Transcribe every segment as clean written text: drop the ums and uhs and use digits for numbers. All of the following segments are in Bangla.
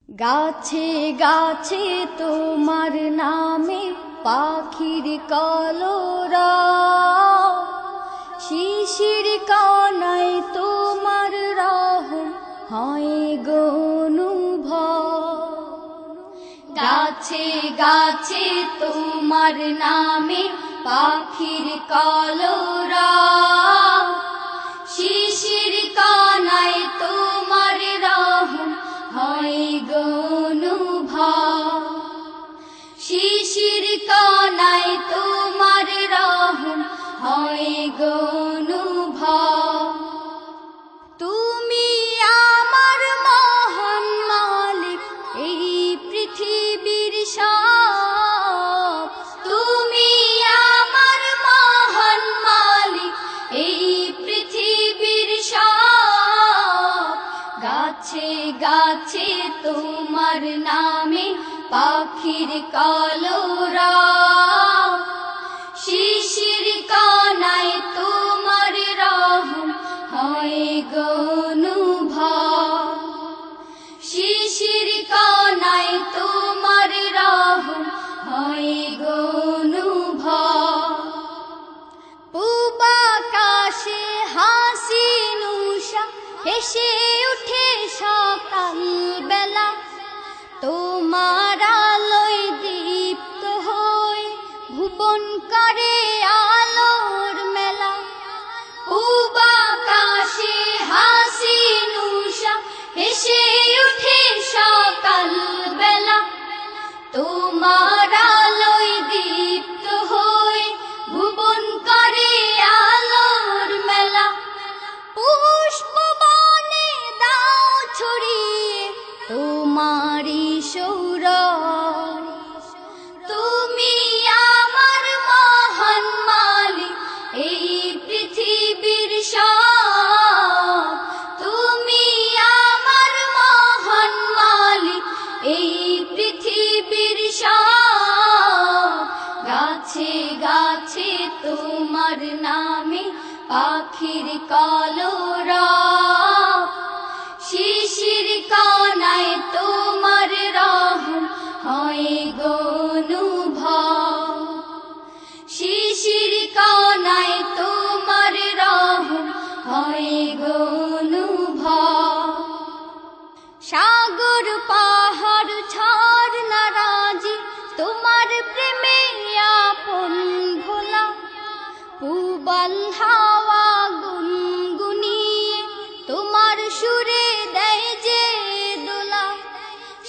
গাছে গাছে তোমার নামে পাখির কলরব, শিশির কণায় তোমার রহম হয় গো অনুভব। গাছে গাছে তোমার নামে পাখির কলরব, শিশির কণায় তোমার রহম হয় গো অনুভব। শিশির কণায় তোমার রহম হয় গো অনুভব। তুমি আমার মহান মালিক এই পৃথিবীর সব, তুমি আমার মহান মালিক এই পৃথিবীর সব। গাছে গাছে তোমার নামে পাখির কলরব, শিশির কণায় তোমার রহম হয় গো অনুভব। শিশির কণায় তোমার রহম হয় গো অনুভব। পূব আকাশে হাসিন উষা হেসে উঠে সকাল বেলা, তোমার আলোয় দীপ্ত হয়ে ভুবন করে আলোর মেলা। পূব আকাশে হাসিন উষা হেসে উঠে সকাল বেলা, তোমার আলোয় দীপ্ত হয়ে ভুবন করে আলোর মেলা। পুষ্প বনে দাও ছড়িয়ে তোমারি সৌরভ, তুমি আমার মহান মালিক এই পৃথিবীর সব। তুমি আমার মহান মালিক এই পৃথিবীর সব। গাছে গাছে তোমার নামে পাখির কলরব, শিশির কণায় তোমার রহম হয় গো অনুভব। শিশির কণায় তোমার রহম হয় গো অনুভব। সাগর পাহাড় ঝরনা রাজি তোমার প্রেমে আপন ভোলা, পূবাল হাওয়া গুনগুনিয়ে তোমার সুরে দেয় যে দোলা।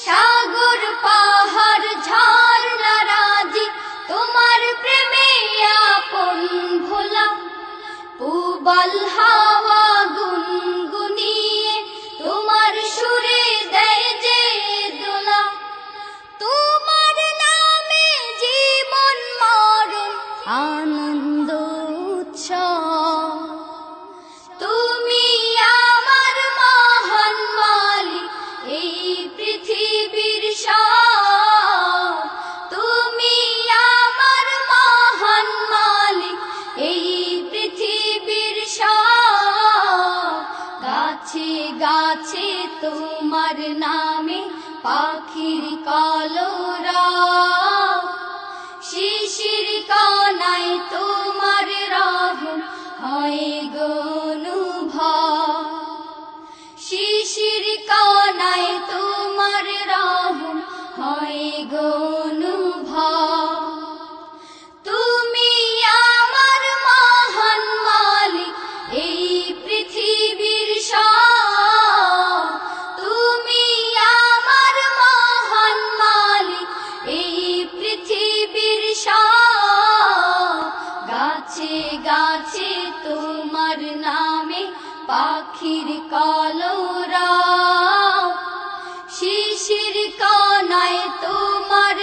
সাগর পাহাড় ঝরনা রাজি তোমার প্রেমে আপন ভোলা, পূবাল হাওয়া গুনগুনিয়ে তোমার সুরে দেয় যে দোলা। তোমার নামে জীবন মরণ আনন্দ উৎসব, তুমি আমার মহান মালিক এই পৃথিবীর সব। তুমি আমার মহান মালিক এই পৃথিবীর সব। গাছে গাছে তোমার নামে পাখির কলরব, শিশির কণায় তোমার রহম হয় গো অনুভব। শিশির কণায় তোমার রহম হয় গো অনুভব। তুমি আমার মহান মালিক এই পৃথিবীর সব। তুমি আমার মহান মালিক এই পৃথিবীর সব। গাছে গাছে তোমার নামে পাখির কলরব, শিশির কণায় তোমার